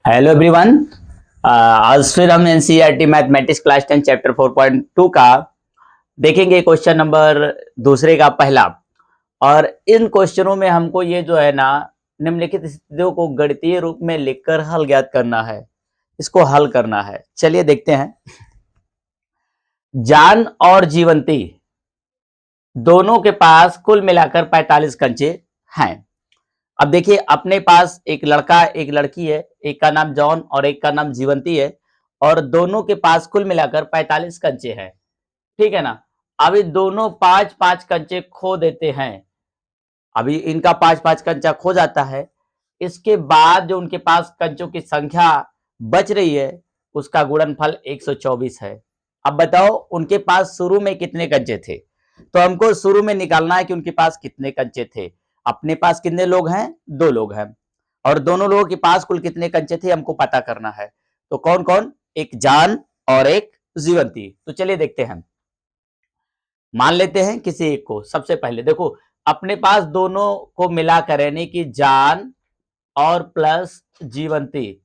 Hello everyone. आज फिर हम एनसीईआरटी मैथमेटिक्स क्लास 10 चैप्टर 4.2 का देखेंगे क्वेश्चन नंबर दूसरे का पहला। और इन क्वेश्चनों में हमको ये जो है ना निम्नलिखित स्थितियों को गणितीय रूप में लिखकर हल ज्ञात करना है, इसको हल करना है। चलिए देखते हैं। जान और जीवंती दोनों के पास कुल मिलाकर 45 कंचे हैं। अब देखिए, अपने पास एक लड़का एक लड़की है, एक का नाम जॉन और एक का नाम जीवंती है, और दोनों के पास कुल मिलाकर 45 कंचे हैं। ठीक है ना। अभी दोनों 5-5 कंचे खो देते हैं। अभी इनका 5-5 कंचा खो जाता है। इसके बाद जो उनके पास कंचों की संख्या बच रही है उसका गुणनफल 124 है। अब बताओ उनके पास शुरू में कितने कंचे थे। तो हमको शुरू में निकालना है कि उनके पास कितने कंचे थे। अपने पास कितने लोग हैं? 2 लोग हैं, और दोनों लोगों के पास कुल कितने कंचे थे हमको पता करना है। तो कौन कौन? एक जान और एक जीवंती। तो चलिए देखते हैं। मान लेते हैं किसी एक को। सबसे पहले देखो, अपने पास दोनों को मिलाकर यानी कि जान और प्लस जीवंती,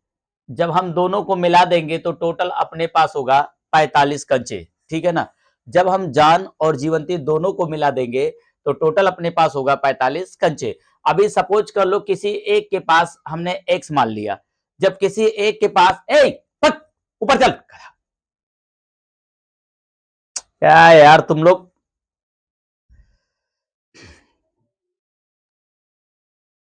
जब हम दोनों को मिला देंगे तो टोटल अपने पास होगा 45 कंचे। ठीक है ना। जब हम जान और जीवंती दोनों को मिला देंगे तो टोटल अपने पास होगा 45 कंचे। अभी सपोज कर लो किसी एक के पास हमने एक्स मान लिया। जब किसी एक के पास ऊपर चल, क्या यार तुम लोग।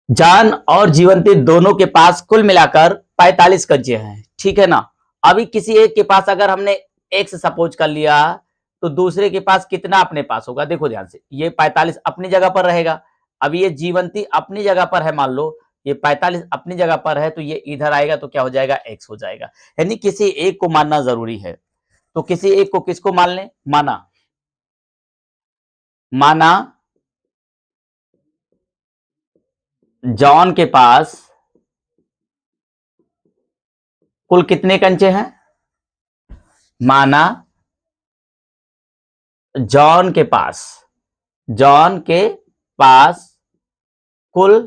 जान और जीवंती दोनों के पास कुल मिलाकर 45 कंचे हैं। ठीक है ना। अभी किसी एक के पास अगर हमने एक्स सपोज कर लिया तो दूसरे के पास कितना अपने पास होगा? देखो ध्यान से, ये 45 अपनी जगह पर रहेगा। अब ये जीवंती अपनी जगह पर है, मान लो ये 45 अपनी जगह पर है, तो ये इधर आएगा तो क्या हो जाएगा? एक्स हो जाएगा। यानी किसी एक को मानना जरूरी है। तो किसी एक को किसको मान लें? माना जॉन के पास कुल कितने कंचे हैं? माना जॉन के पास कुल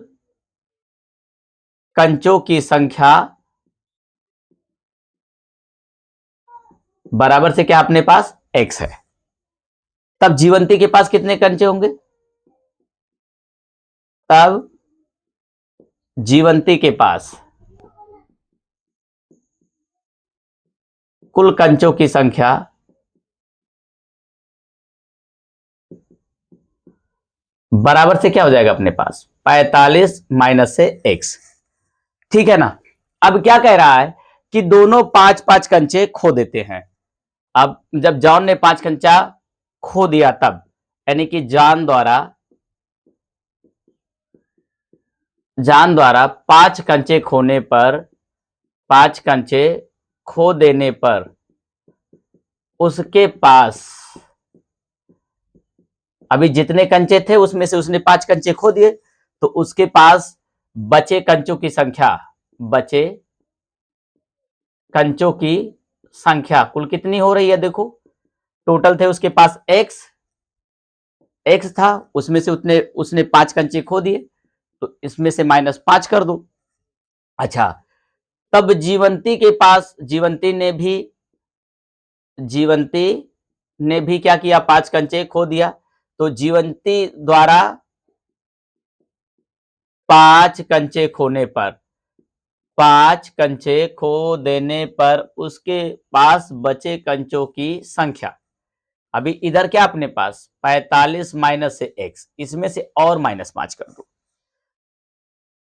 कंचों की संख्या बराबर से क्या अपने पास एक्स है। तब जीवंती के पास कितने कंचे होंगे? तब जीवंती के पास कुल कंचों की संख्या बराबर से क्या हो जाएगा अपने पास? 45 माइनस से एक्स। ठीक है ना। अब क्या कह रहा है कि दोनों 5-5 कंचे खो देते हैं। अब जब जॉन ने 5 कंचा खो दिया तब, यानी कि जान द्वारा 5 कंचे खोने पर, 5 कंचे खो देने पर उसके पास अभी जितने कंचे थे उसमें से उसने 5 कंचे खो दिए, तो उसके पास बचे कंचों की संख्या कुल कितनी हो रही है? देखो, टोटल थे उसके पास एक्स था, उसमें से उसने 5 कंचे खो दिए, तो इसमें से -5 कर दो। अच्छा, तब जीवंती ने भी क्या किया? 5 कंचे खो दिया। तो जीवंती द्वारा 5 कंचे खो देने पर उसके पास बचे कंचों की संख्या, अभी इधर क्या अपने पास 45 माइनस से एक्स, इसमें से और -5 कर दो।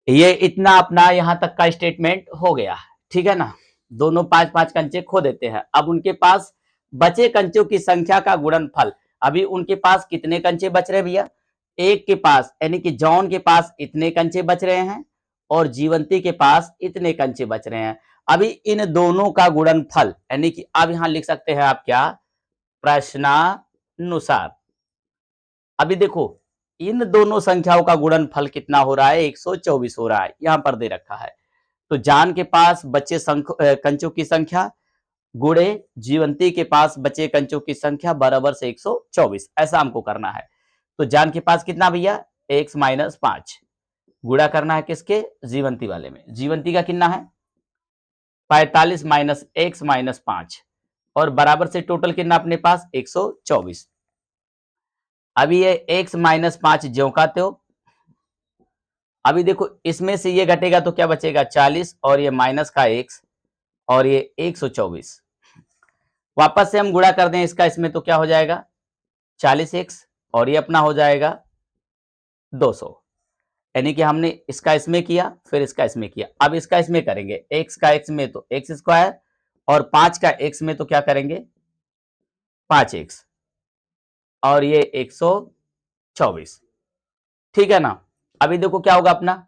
ये इतना अपना यहां तक का स्टेटमेंट हो गया। ठीक है ना। दोनों 5-5 कंचे खो देते हैं। अब उनके पास बचे कंचों की संख्या का गुणनफल, अभी उनके पास कितने कंचे बच रहे भैया? एक के पास यानी कि जॉन के पास इतने कंचे बच रहे हैं और जीवंती के पास इतने कंचे बच रहे हैं। अभी इन दोनों का गुणनफल, यानी कि अब यहां लिख सकते हैं आप क्या? प्रश्नानुसार। अभी देखो, इन दोनों संख्याओं का गुणनफल कितना हो रहा है? 124 हो रहा है, यहां पर दे रखा है। तो जान के पास बचे कंचों की संख्या गुणे जीवंती के पास बचे कंचों की संख्या बराबर से 124, ऐसा हमको करना है। तो जान के पास कितना भैया? x - 5 गुणा करना है किसके? जीवंती वाले में। जीवंती का कितना है? 45 माइनस एक्स माइनस 5 और बराबर से टोटल कितना अपने पास 124। अभी ये एक्स माइनस 5 ज्यों का त्यों। अभी देखो इसमें से ये घटेगा तो क्या बचेगा 40 और ये माइनस का एक्स और ये 124। वापस से हम गुणा कर दें इसका इसमें तो क्या हो जाएगा 40x और ये अपना हो जाएगा 200। यानी कि हमने इसका इसमें किया फिर इसका इसमें किया। अब इसका इसमें करेंगे x का x में तो x स्क्वायर और 5 का x में तो क्या करेंगे 5x और ये 124। ठीक है ना। अभी देखो क्या होगा अपना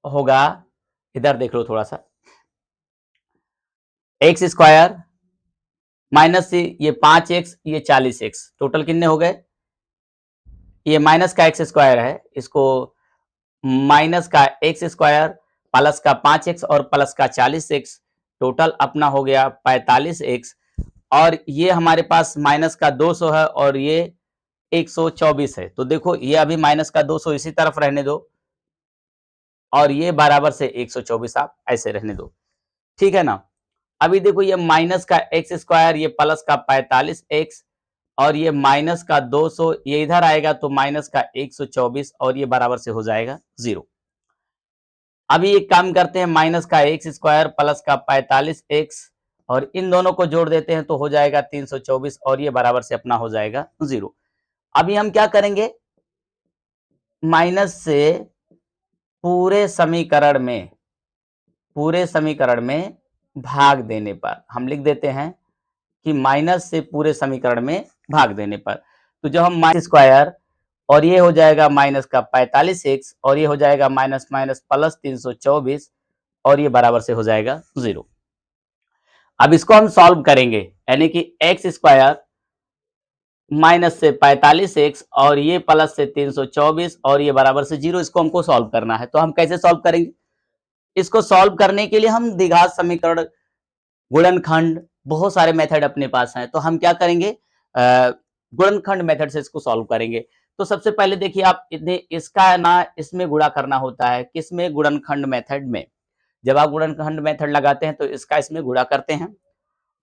होगा, इधर देख लो थोड़ा सा, एक्स स्क्वायर माइनस से ये 5x ये 40x टोटल कितने हो गए, ये माइनस का एक्स स्क्वायर है, इसको माइनस का एक्स स्क्वायर प्लस का 5x और प्लस का 40x टोटल अपना हो गया 45x और ये हमारे पास माइनस का 200 है और ये 124 है। तो देखो ये अभी माइनस का 200 इसी तरफ रहने दो और ये बराबर से 124 आप ऐसे रहने दो। ठीक है ना। अभी देखो ये माइनस का एक्स स्क्वायर ये प्लस का 45x और ये माइनस का 200 ये इधर आएगा तो माइनस का 124 और ये बराबर से हो जाएगा 0। अभी एक काम करते हैं माइनस का एक्स स्क्वायर प्लस का 45x और इन दोनों को जोड़ देते हैं तो हो जाएगा 324 और ये बराबर से अपना हो जाएगा 0। अभी हम क्या करेंगे माइनस से पूरे समीकरण में भाग देने पर हम लिख देते हैं कि माइनस से पूरे समीकरण में भाग देने पर, तो जब हम माइनस स्क्वायर और ये हो जाएगा माइनस का 45x और ये हो जाएगा माइनस माइनस प्लस 324 और ये बराबर से हो जाएगा 0। अब इसको हम सॉल्व करेंगे यानी कि एक्स स्क्वायर माइनस से 45x और ये प्लस से 324 और ये बराबर से 0, इसको हमको सॉल्व करना है। तो हम कैसे सॉल्व करेंगे, इसको सॉल्व करने के लिए हम द्विघात समीकरण, गुणनखंड, बहुत सारे मेथड अपने पास हैं। तो हम क्या करेंगे गुणनखंड मेथड से इसको सॉल्व करेंगे। तो सबसे पहले देखिए आप इसका ना इसमें गुणा करना होता है, किसमें गुणनखंड मेथड में। जब आप गुणनखंड मेथड लगाते हैं तो इसका इसमें गुणा करते हैं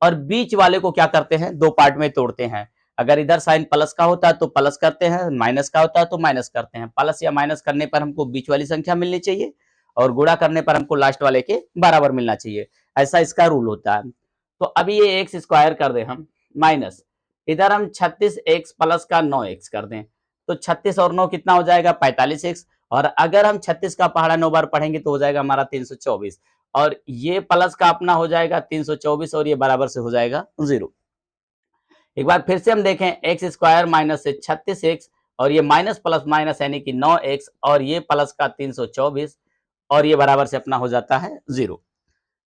और बीच वाले को क्या करते हैं दो पार्ट में तोड़ते हैं। अगर इधर साइन प्लस का होता है तो प्लस करते हैं, माइनस का होता है तो माइनस करते हैं। प्लस या माइनस करने पर हमको बीच वाली संख्या मिलनी चाहिए और गुणा करने पर हमको लास्ट वाले के बराबर मिलना चाहिए, ऐसा इसका रूल होता है। तो अभी ये एक्स स्क्वायर कर दें हम माइनस इधर हम 36x प्लस का 9x कर दें तो 36 और 9 कितना हो जाएगा 45x और अगर हम 36 का पहाड़ा 9 बार पढ़ेंगे तो हो जाएगा हमारा 324 और ये प्लस का अपना हो जाएगा 324 और ये बराबर से हो जाएगा 0। एक बार फिर से हम देखें एक्स स्क्वायर माइनस से 36x और ये माइनस प्लस माइनस यानी कि 9x और ये प्लस का 324 और ये बराबर से अपना हो जाता है 0।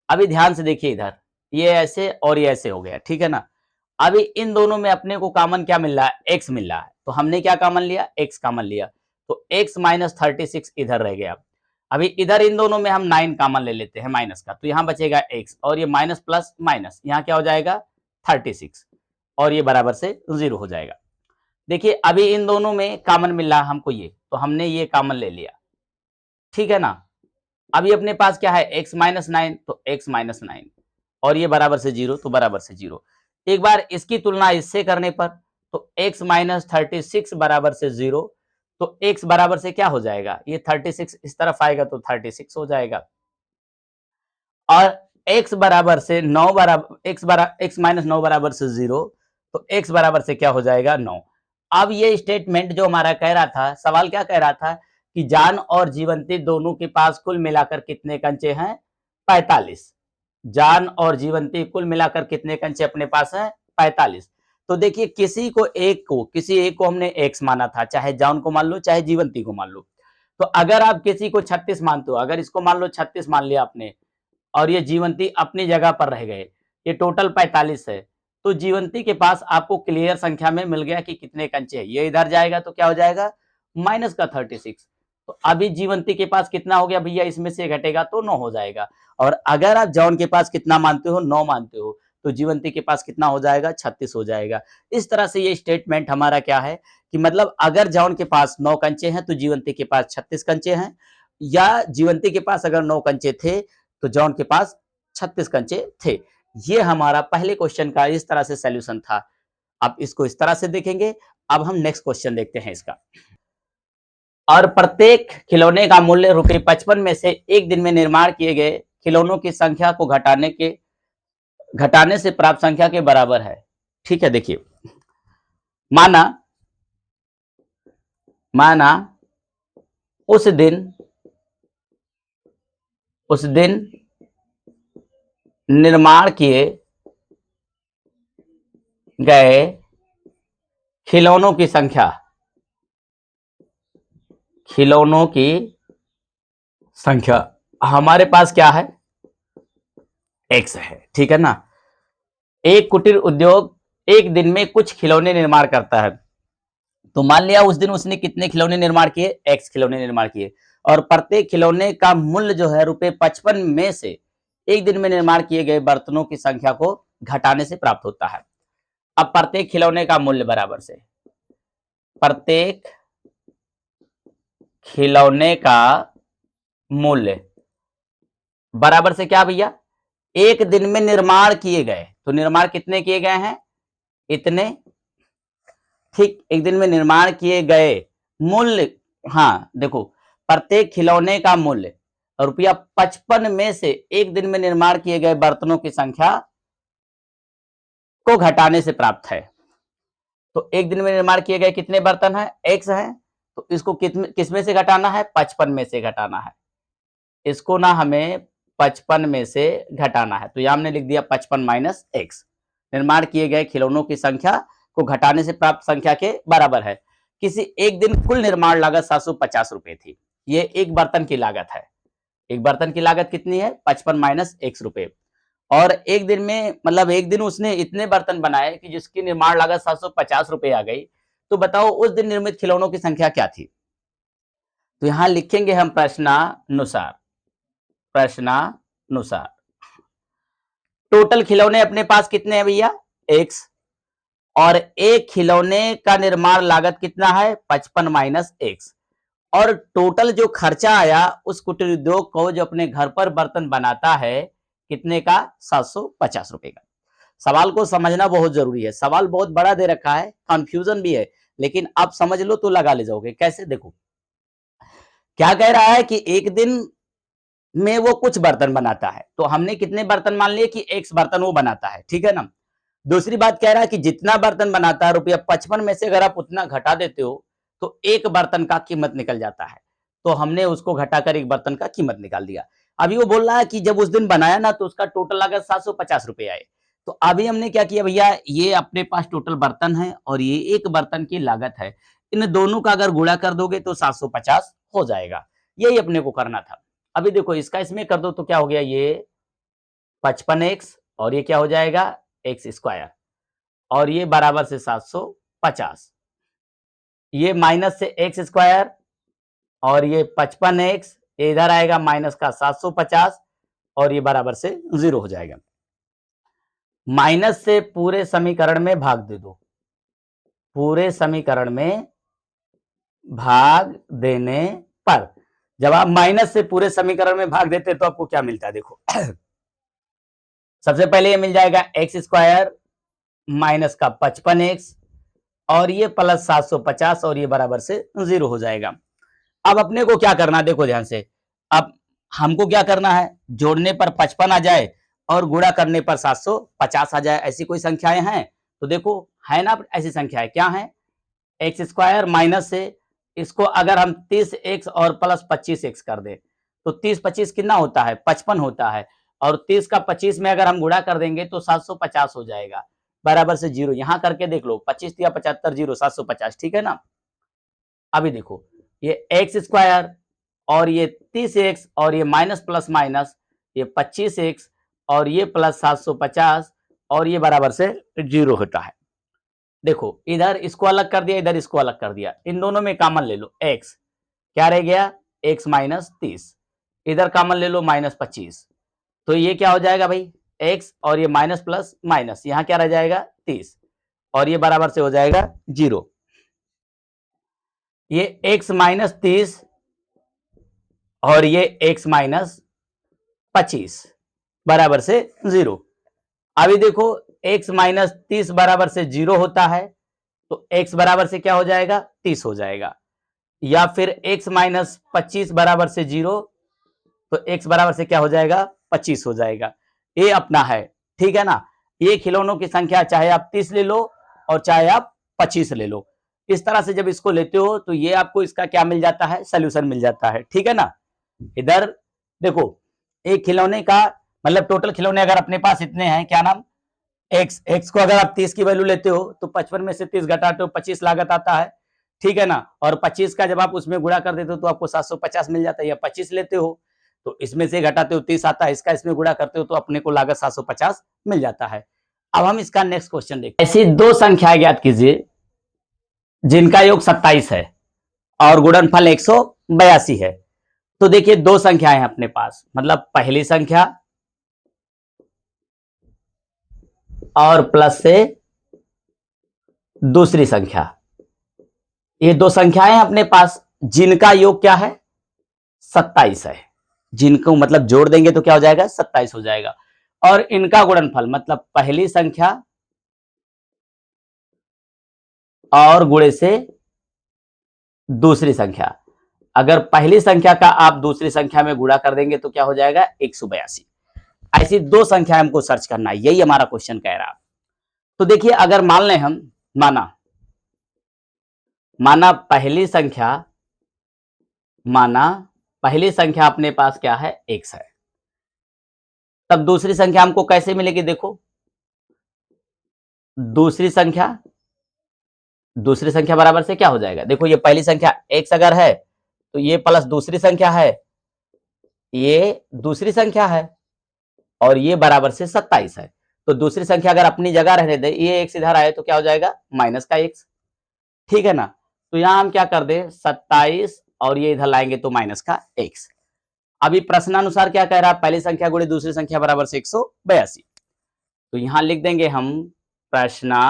अभी ध्यान से देखिए इधर ये ऐसे और ये ऐसे हो गया, ठीक है ना। अभी इन दोनों में अपने को कॉमन क्या मिल रहा है x मिल रहा है, तो हमने क्या कॉमन लिया x कॉमन लिया तो x माइनस 36 इधर रह गया। अभी इधर इन दोनों में हम 9 कॉमन ले लेते हैं माइनस का, तो यहाँ बचेगा x और ये माइनस प्लस माइनस यहाँ क्या हो जाएगा 36 और ये बराबर से 0 हो जाएगा। देखिए अभी इन दोनों में कॉमन मिल रहा है हमको ये, तो हमने ये कॉमन ले लिया, ठीक है ना। अभी अपने पास क्या है x माइनस 9 तो x माइनस 9 और ये बराबर से 0 तो बराबर से 0। एक बार इसकी तुलना इससे करने पर तो x माइनस 36 बराबर से 0 तो x बराबर से क्या हो जाएगा ये 36 इस तरफ आएगा तो 36 हो जाएगा और x बराबर से 9 बराबर x माइनस 9 बराबर से 0 तो x बराबर से क्या हो जाएगा 9। अब ये स्टेटमेंट जो हमारा कह रहा था, सवाल क्या कह रहा था कि जान और जीवंती दोनों के पास कुल मिलाकर कितने कंचे हैं 45। जान और जीवंती कुल मिलाकर कितने कंचे अपने पास हैं 45। तो देखिए किसी एक को हमने x माना था, चाहे जान को मान लो चाहे जीवंती को मान लो। तो अगर आप किसी को 36 मानते हो, अगर इसको मान लो 36 मान लिया आपने और ये जीवंती अपनी जगह पर रह गए, ये टोटल 45 है, तो जीवंती के पास आपको क्लियर संख्या में मिल गया कि कितने कंचे हैं। ये इधर जाएगा तो क्या हो जाएगा माइनस का 36। तो अभी जीवंती के पास कितना हो गया भैया, इसमें से घटेगा तो 9 हो जाएगा। और अगर आप जॉन के पास कितना मानते हो 9 मानते हो तो जीवंती के पास कितना हो जाएगा 36 हो जाएगा। इस तरह से ये स्टेटमेंट हमारा क्या है कि मतलब अगर जॉन के पास 9 कंचे हैं तो जीवंती के पास 36 कंचे हैं, या जीवंती के पास अगर 9 कंचे थे तो जॉन के पास 36 कंचे थे। ये हमारा पहले क्वेश्चन का इस तरह से सॉल्यूशन था। अब इसको इस तरह से देखेंगे। अब हम नेक्स्ट क्वेश्चन देखते हैं इसका। और प्रत्येक खिलौने का मूल्य ₹55 में से एक दिन में निर्माण किए गए खिलौनों की संख्या को घटाने से प्राप्त संख्या के बराबर है। ठीक है, देखिए, माना उस दिन निर्माण किए गए खिलौनों की संख्या हमारे पास क्या है, x है। ठीक है ना। एक कुटीर उद्योग एक दिन में कुछ खिलौने निर्माण करता है। तो मान लिया उस दिन उसने कितने खिलौने निर्माण किए, x खिलौने निर्माण किए, और प्रत्येक खिलौने का मूल्य जो है ₹55 में से एक दिन में निर्माण किए गए बर्तनों की संख्या को घटाने से प्राप्त होता है। अब प्रत्येक खिलौने का मूल्य बराबर से प्रत्येक खिलौने का मूल्य बराबर से क्या भैया, एक दिन में निर्माण किए गए, तो निर्माण कितने किए गए हैं, इतने। ठीक, एक दिन में निर्माण किए गए मूल्य, हाँ देखो, प्रत्येक खिलौने का मूल्य ₹55 में से एक दिन में निर्माण किए गए बर्तनों की संख्या को घटाने से प्राप्त है। तो एक दिन में निर्माण किए गए कितने बर्तन हैं, x है, तो इसको किसमें से घटाना है, 55 में से घटाना है। इसको ना हमें 55 में से घटाना है, तो यहां हमने लिख दिया 55 माइनस x। निर्माण किए गए खिलौनों की संख्या को घटाने से प्राप्त संख्या के बराबर है। किसी एक दिन कुल निर्माण लागत 750 रुपए थी। ये एक बर्तन की लागत है। एक बर्तन की लागत कितनी है, 55 माइनस x रुपए। और एक दिन में, मतलब एक दिन उसने इतने बर्तन बनाए कि जिसकी निर्माण लागत 750 रुपए आ गई। तो बताओ उस दिन निर्मित खिलौनों की संख्या क्या थी। तो यहां लिखेंगे हम प्रश्नानुसार टोटल खिलौने अपने पास कितने हैं भैया, x, और एक खिलौने का निर्माण लागत कितना है, 55 माइनस x। और टोटल जो खर्चा आया उस कुटीर उद्योग को जो अपने घर पर बर्तन बनाता है, कितने का, 750 रुपए का। सवाल को समझना बहुत जरूरी है। सवाल बहुत बड़ा दे रखा है, कंफ्यूजन भी है, लेकिन आप समझ लो तो लगा ले जाओगे। कैसे, देखो क्या कह रहा है कि एक दिन में वो कुछ बर्तन बनाता है, तो हमने कितने बर्तन मान लिए कि x बर्तन वो बनाता है। ठीक है ना। दूसरी बात कह रहा है कि जितना बर्तन बनाता है ₹55 में से अगर आप उतना घटा देते हो तो एक बर्तन का कीमत निकल जाता है। तो हमने उसको घटाकर एक बर्तन का कीमत निकाल दिया। अभी वो बोल रहा है कि जब उस दिन बनाया ना तो उसका टोटल लागत 750 रुपए आए। तो अभी हमने क्या किया भैया, ये अपने पास टोटल बर्तन है और ये एक बर्तन की लागत है। इन दोनों का अगर गुणा कर दोगे तो 750 हो जाएगा। यही अपने को करना था। अभी देखो इसका इसमें कर दो तो क्या हो गया, ये 55x और ये क्या हो जाएगा, एक्स स्क्वायर, और ये बराबर से 750, ये माइनस से एक्स स्क्वायर, और ये 55x, ये इधर आएगा माइनस का 750, और ये बराबर से 0 हो जाएगा। माइनस से पूरे समीकरण में भाग दे दो। पूरे समीकरण में भाग देने पर, जब आप माइनस से पूरे समीकरण में भाग देते तो आपको क्या मिलता है, देखो सबसे पहले ये मिल जाएगा एक्स स्क्वायर माइनस का 55x और ये प्लस 750 और ये बराबर से 0 हो जाएगा। अब अपने को क्या करना है, देखो ध्यान से। अब हमको क्या करना है, जोड़ने पर 55 आ जाए और गुणा करने पर 750 आ जाए, ऐसी कोई संख्याएं हैं। तो देखो है ना, ऐसी संख्याएं क्या है, एक्स स्क्वायर माइनस से इसको अगर हम 30x और प्लस 25x कर दें तो 30 25 कितना होता है, 55 होता है, और 30 का 25 में अगर हम गुणा कर देंगे तो 750 हो जाएगा, बराबर से 0। यहां करके देख लो, 25 या 75 0 750, ठीक है ना। अभी देखो ये एक्स स्क्वायर और ये 30x और ये माइनस प्लस माइनस ये 25x और ये प्लस 750 और ये बराबर से 0 होता है। देखो इधर इसको अलग कर दिया, इधर इसको अलग कर दिया, इन दोनों में कॉमन ले लो, x क्या रह गया, x माइनस 30, इधर कॉमन ले लो माइनस 25, तो ये क्या हो जाएगा भाई, x और ये माइनस प्लस माइनस, यहां क्या रह जाएगा 30 और ये बराबर से हो जाएगा 0। ये x माइनस 30 और ये x माइनस 25, बराबर से 0। अभी देखो x माइनस 30 बराबर से 0 होता है, तो x बराबर से क्या हो जाएगा, 30 हो जाएगा। या फिर x माइनस 25 बराबर से 0, तो x बराबर से क्या हो जाएगा, 25 हो जाएगा। ये अपना है, ठीक है ना। ये खिलौनों की संख्या चाहे आप 30 ले लो और चाहे आप 25 ले लो, इस तरह से जब इसको लेते हो तो ये आपको इसका क्या मिल जाता है, सोल्यूशन मिल जाता है, ठीक है ना। इधर देखो एक खिलौने का मतलब टोटल खिलौने अगर अपने पास इतने हैं, क्या नाम, एक्स को अगर आप 30 की वैल्यू लेते हो तो 55 में से 30 घटाते हो 25 लागत आता है, ठीक है ना। और 25 का जब आप उसमें गुणा कर देते हो तो आपको 750 मिल जाता है, या 25 लेते हो तो इसमें से घटाते हो 30 आता है, इसका इसमें गुणा करते हो तो अपने को लागत 750 मिल जाता है। अब हम इसका नेक्स्ट क्वेश्चन देखते हैं। ऐसी दो संख्याएं ज्ञात कीजिए जिनका योग 27 है और गुणनफल 182 है। तो देखिए दो संख्याएं हैं अपने पास, मतलब पहली संख्या और प्लस से दूसरी संख्या, ये दो संख्याएं अपने पास जिनका योग क्या है, 27 है। जिनको मतलब जोड़ देंगे तो क्या हो जाएगा, 27 हो जाएगा। और इनका गुणनफल मतलब पहली संख्या और गुणे से दूसरी संख्या, अगर पहली संख्या का आप दूसरी संख्या में गुणा कर देंगे तो क्या हो जाएगा, 182। ऐसी दो संख्या हमको सर्च करना है, यही हमारा क्वेश्चन कह रहा है। तो देखिए अगर मान लें हम, माना पहली संख्या अपने पास क्या है, x है, तब दूसरी संख्या हमको कैसे मिलेगी, देखो दूसरी संख्या बराबर से क्या हो जाएगा, देखो ये पहली संख्या x अगर है तो ये प्लस दूसरी संख्या है, ये दूसरी संख्या है और ये बराबर से 27 है। तो दूसरी संख्या अगर अपनी जगह रहने दे, ये x इधर आए तो क्या हो जाएगा, माइनस का x, ठीक है ना। तो यहां हम क्या कर दे, 27 और ये इधर लाएंगे तो माइनस का x। अभी प्रश्नानुसार क्या कह रहा है, पहली संख्या गुणे दूसरी संख्या बराबर से 182। तो यहां लिख देंगे हम प्रश्नानुसार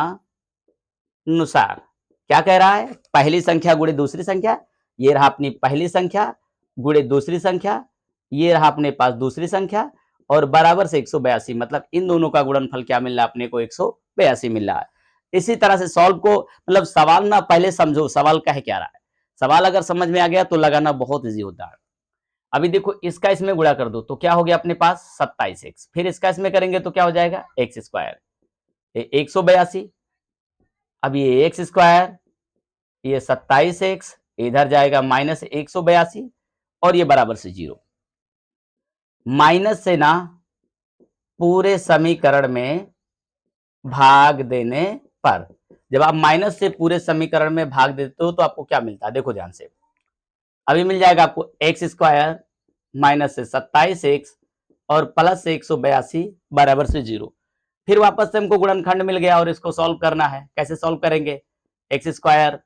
क्या कह रहा है, पहली संख्या गुणे दूसरी संख्या, ये रहा अपनी पहली संख्या गुणे दूसरी संख्या, ये रहा अपने पास दूसरी संख्या और बराबर से 182, मतलब इन दोनों का गुणनफल क्या मिल रहा है अपने को, 182 मिल रहा है। इसी तरह से सॉल्व को मतलब सवाल ना पहले समझो, सवाल कह क्या रहा है, सवाल अगर समझ में आ गया तो लगाना बहुत इजी होता है। अभी देखो इसका इसमें गुणा कर दो तो क्या हो गया अपने पास 27x, फिर इसका इसमें करेंगे तो क्या हो जाएगा x स्क्वायर, 182। अब ये एक्स स्क्वायर, ये 27x, इधर जाएगा माइनस 182 और ये बराबर से 0। माइनस से ना पूरे समीकरण में भाग देने पर, जब आप माइनस से पूरे समीकरण में भाग देते हो तो आपको क्या मिलता है, देखो ध्यान से। अभी मिल जाएगा आपको एक्स स्क्वायर माइनस से 27x और प्लस से 182 बराबर से 0। फिर वापस से हमको गुणनखंड मिल गया और इसको सॉल्व करना है। कैसे सॉल्व करेंगे, एक्स स्क्वायर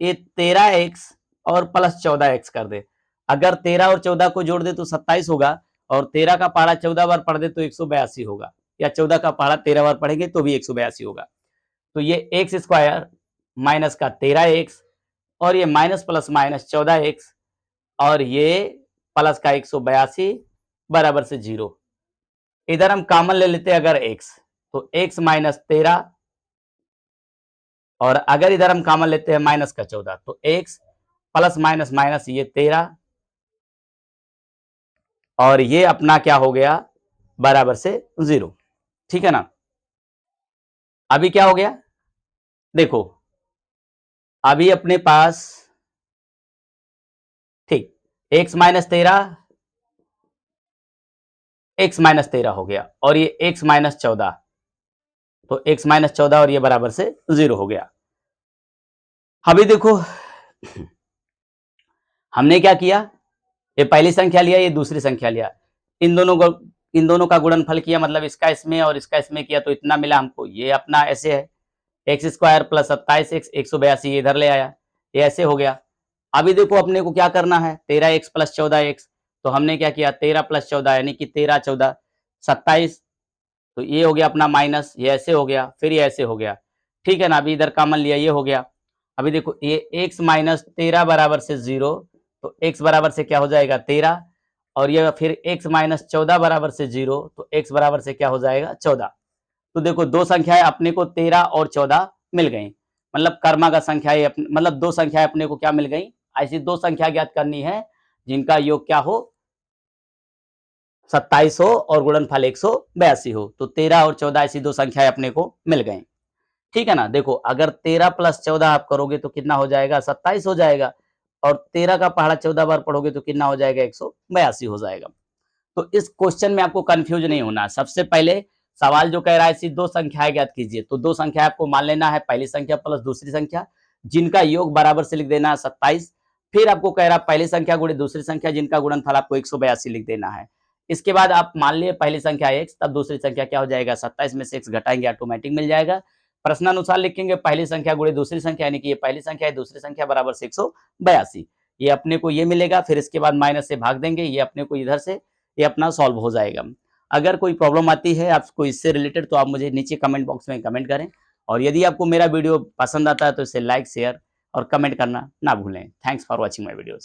ये 13x और प्लस 14x कर दे, अगर 13 और 14 को जोड़ दे तो 27 होगा और 13 का पहाड़ा 14 बार पढ़ दे तो 182 होगा, या 14 का पहाड़ा 13 बार पढ़ेंगे तो भी 182 होगा। तो ये एक्स स्क्वायर माइनस का 13x और ये माइनस प्लस माइनस 14x और ये प्लस का 182 बराबर से 0। इधर हम कॉमन ले लेते हैं अगर x, तो x माइनस 13 और अगर इधर हम कॉमन लेते हैं माइनस का 14 तो x प्लस माइनस माइनस ये 13 और ये अपना क्या हो गया बराबर से 0, ठीक है ना। अभी क्या हो गया, देखो अभी अपने पास ठीक x माइनस 13 हो गया और ये x माइनस 14, तो x माइनस 14 और ये बराबर से 0 हो गया। अभी देखो हमने क्या किया, ये पहली संख्या लिया, ये दूसरी संख्या लिया, इन दोनों का गुणनफल किया, मतलब इसका इसमें और इसका इसमें किया तो इतना मिला हमको। ये अपना ऐसे है एक्स स्क्वायर प्लस 27x 182 इधर ले आया, ये ऐसे हो गया। अभी देखो अपने को क्या करना है, 13x प्लस 14x, तो हमने क्या किया 13 प्लस 14 यानी कि 13 14 27, तो ये हो गया अपना माइनस, ये ऐसे हो गया, फिर ये ऐसे हो गया, ठीक है ना। अभी इधर कॉमन लिया, ये हो गया। अभी देखो ये x माइनस 13 बराबर से 0, तो x बराबर से क्या हो जाएगा 13 और ये फिर x माइनस 14 बराबर से 0, तो x बराबर से क्या हो जाएगा 14। तो देखो दो संख्याएं अपने को 13 और 14 मिल गई, मतलब कर्मा का संख्याएं मतलब दो संख्याएं अपने को क्या मिल गई, ऐसी दो संख्या ज्ञात करनी है जिनका योग क्या हो 27 हो और गुणनफल 182 हो। तो 13 और 14 ऐसी दो संख्याएं अपने को मिल गई, ठीक है ना। देखो अगर 13 प्लस 14 आप करोगे तो कितना हो जाएगा 27 हो जाएगा, और 13 का पहाड़ा 14 बार पढ़ोगे तो कितना हो जाएगा 182 हो जाएगा। तो इस क्वेश्चन में आपको कंफ्यूज नहीं होना। सबसे पहले सवाल जो कह रहा है ऐसी दो संख्याएं ज्ञात कीजिए, तो दो संख्या आपको मान लेना है, पहली संख्या प्लस दूसरी संख्या जिनका योग बराबर से लिख देना है 27। फिर आपको कह रहा है पहली संख्या गुणे दूसरी संख्या जिनका गुणनफल आपको 182 लिख देना है। इसके बाद आप मान लिए पहली संख्या x, तब दूसरी संख्या क्या हो जाएगा 27 में से x घटाएंगे ऑटोमेटिक मिल जाएगा। प्रश्नानुसार लिखेंगे पहली संख्या गुणे दूसरी संख्या, यानी कि ये पहली संख्या है दूसरी संख्या बराबर से 182, ये अपने को ये मिलेगा। फिर इसके बाद माइनस से भाग देंगे, ये अपने को इधर से ये अपना सॉल्व हो जाएगा। अगर कोई प्रॉब्लम आती है आपको इससे रिलेटेड तो आप मुझे नीचे कमेंट बॉक्स में कमेंट करें, और यदि आपको मेरा वीडियो पसंद आता है तो इसे लाइक शेयर और कमेंट करना ना भूलें। Thanks for watching my videos.